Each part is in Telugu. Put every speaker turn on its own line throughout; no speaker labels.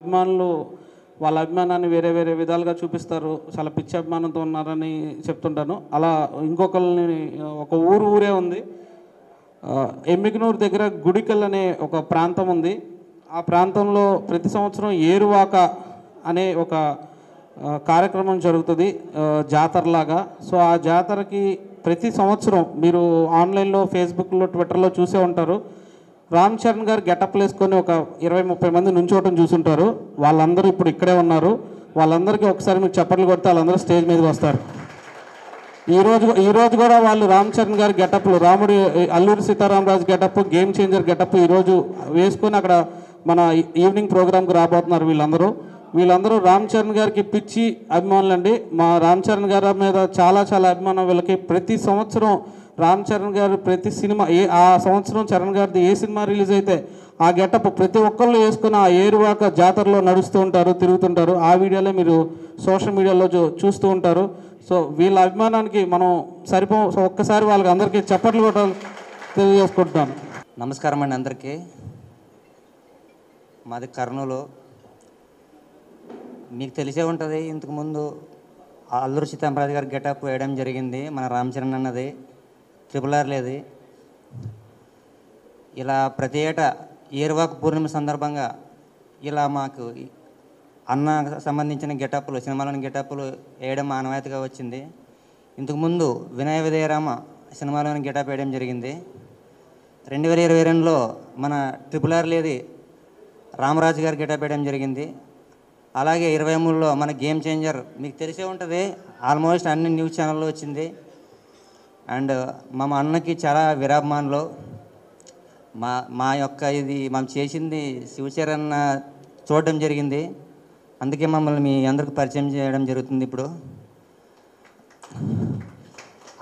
అభిమానులు వాళ్ళ అభిమానాన్ని వేరే వేరే విధాలుగా చూపిస్తారు. చాలా పిచ్చి అభిమానంతో ఉన్నారని చెప్తుంటాను. అలా ఇంకొకరిని ఒక ఊరే ఉంది. ఎమ్మిగనూరు దగ్గర గుడికల్ అనే ఒక ప్రాంతం ఉంది. ఆ ప్రాంతంలో ప్రతి సంవత్సరం ఏరువాక అనే ఒక కార్యక్రమం జరుగుతుంది, జాతరలాగా. సో ఆ జాతరకి ప్రతి సంవత్సరం మీరు ఆన్లైన్లో, ఫేస్బుక్లో, ట్విట్టర్లో చూసే ఉంటారు. రామ్ చరణ్ గారు గెటప్లు వేసుకొని ఒక 20-30 మంది నుంచోవటం చూసుంటారు. వాళ్ళందరూ ఇప్పుడు ఇక్కడే ఉన్నారు. వాళ్ళందరికీ ఒకసారి మీరు చప్పట్లు కొడితే వాళ్ళందరూ స్టేజ్ మీదకి వస్తారు. ఈరోజు కూడా వాళ్ళు రామ్ చరణ్ గారి గెటప్లు, రాముడి Alluri Sitaramaraju getup, game changer getup ఈరోజు వేసుకొని అక్కడ మన ఈవినింగ్ ప్రోగ్రామ్కి రాబోతున్నారు. వీళ్ళందరూ రామ్ చరణ్ గారికి పిచ్చి అభిమానులండి. మా రామ్ చరణ్ గారి మీద చాలా అభిమానం వీళ్ళకి. ప్రతి సంవత్సరం రామ్ చరణ్ గారు ప్రతి సినిమా ఆ సంవత్సరం చరణ్ గారిది ఏ సినిమా రిలీజ్ అయితే ఆ గెటప్ ప్రతి ఒక్కళ్ళు వేసుకుని ఆ ఏరువాక జాతరలో నడుస్తూ ఉంటారు, తిరుగుతుంటారు. ఆ వీడియోలే మీరు సోషల్ మీడియాలో చూస్తూ ఉంటారు. సో వీళ్ళ అభిమానానికి మనం సో ఒక్కసారి వాళ్ళకి అందరికీ చప్పట్లు కూడా తెలియజేసుకుంటున్నాను.
నమస్కారం అండి అందరికీ. మాది కర్నూలు. మీకు తెలిసే ఉంటుంది, ఇంతకుముందు అల్లూరి సీతారామరాజు గారి గెటప్ వేయడం జరిగింది. మన రామ్ చరణ్ అన్నది RRR లేది. ఇలా ప్రతి ఏటా ఏరువాక పూర్ణిమ సందర్భంగా ఇలా మాకు అన్న సంబంధించిన గెటప్లు, సినిమాలోని గెటప్లు వేయడం ఆనవాయితీగా వచ్చింది. ఇంతకుముందు వినయ విజయరామ సినిమాలోని గెటప్ వేయడం జరిగింది. 2022లో మన RRR లేది రామరాజు గారి గెటప్ వేయడం జరిగింది. అలాగే 23లో మన గేమ్ చేంజర్ మీకు తెలిసే ఉంటుంది, ఆల్మోస్ట్ అన్ని న్యూస్ ఛానల్లో వచ్చింది. అండ్ మా అన్నకి చాలా విరాభిమానులు. మా యొక్క ఇది మనం చేసింది శివచరణ్ చూడడం జరిగింది. అందుకే మమ్మల్ని మీ అందరికి పరిచయం చేయడం జరుగుతుంది. ఇప్పుడు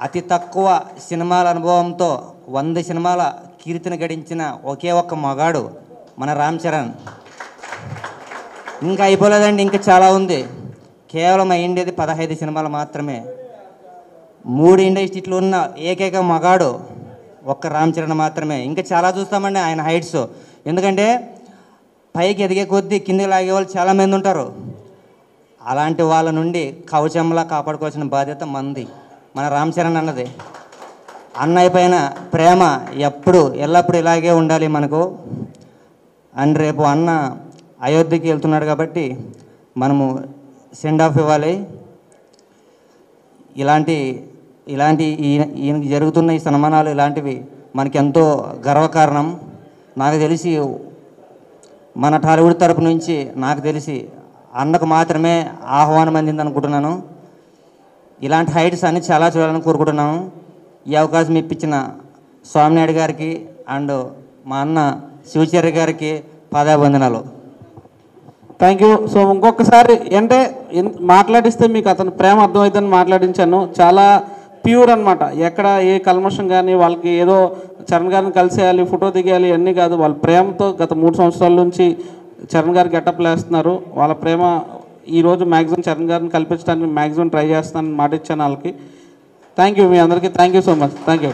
అతి తక్కువ సినిమాల అనుభవంతో 100 సినిమాల కీర్తిని గడించిన ఒకే ఒక్క మగాడు మన రామ్ చరణ్. ఇంకా అయిపోలేదండి, ఇంకా చాలా ఉంది. కేవలం అయ్యిండేది 15 సినిమాలు మాత్రమే. 3 ఇండస్ట్రీలో ఉన్న ఏకైక మగాడు ఒక్క రామ్ చరణ్ మాత్రమే. ఇంకా చాలా చూస్తామండి ఆయన హైట్స్. ఎందుకంటే పైకి ఎదిగే కొద్దీ కిందకి లాగే వాళ్ళు చాలామంది ఉంటారు. అలాంటి వాళ్ళ నుండి కవచంలా కాపాడుకోవాల్సిన బాధ్యత మంది, మన రామ్ చరణ్ అన్నది. అన్నయ్య పైన ప్రేమ ఎల్లప్పుడూ ఇలాగే ఉండాలి మనకు. అండ్ రేపు అన్న అయోధ్యకి వెళ్తున్నాడు కాబట్టి మనము సెండ్ ఆఫ్ ఇవ్వాలి. ఇలాంటి ఈయనకి జరుగుతున్న ఈ సన్మానాలు ఇలాంటివి మనకి ఎంతో గర్వకారణం. నాకు తెలిసి మన టాలీవుడ్ తరపు నుంచి నాకు తెలిసి అన్నకు మాత్రమే ఆహ్వానం అందింది అనుకుంటున్నాను. ఇలాంటి హైట్స్ అన్ని చాలా చూడాలని కోరుకుంటున్నాను. ఈ అవకాశం ఇప్పించిన స్వామినాయుడు గారికి అండ్ మా అన్న శివచర్య గారికి పాదాభివందనాలు.
Thank you. సో ఇంకొకసారి అంటే మాట్లాడిస్తే మీకు అతని ప్రేమ అర్థమవుతుందని మాట్లాడించాను. చాలా ప్యూర్ అనమాట. ఎక్కడ ఏ కల్మషం కానీ, వాళ్ళకి ఏదో చరణ్ గారిని కలిసేయాలి, ఫోటో దిగేయాలి అన్నీ కాదు. వాళ్ళ ప్రేమతో గత 3 సంవత్సరాల నుంచి చరణ్ గారు గెటప్లు వేస్తున్నారు. వాళ్ళ ప్రేమ ఈరోజు మ్యాక్సిమం చరణ్ గారిని కల్పించడానికి మ్యాక్సిమం ట్రై చేస్తానని మాట ఇచ్చాను వాళ్ళకి. Thank you. మీ అందరికీ thank you so much. Thank you.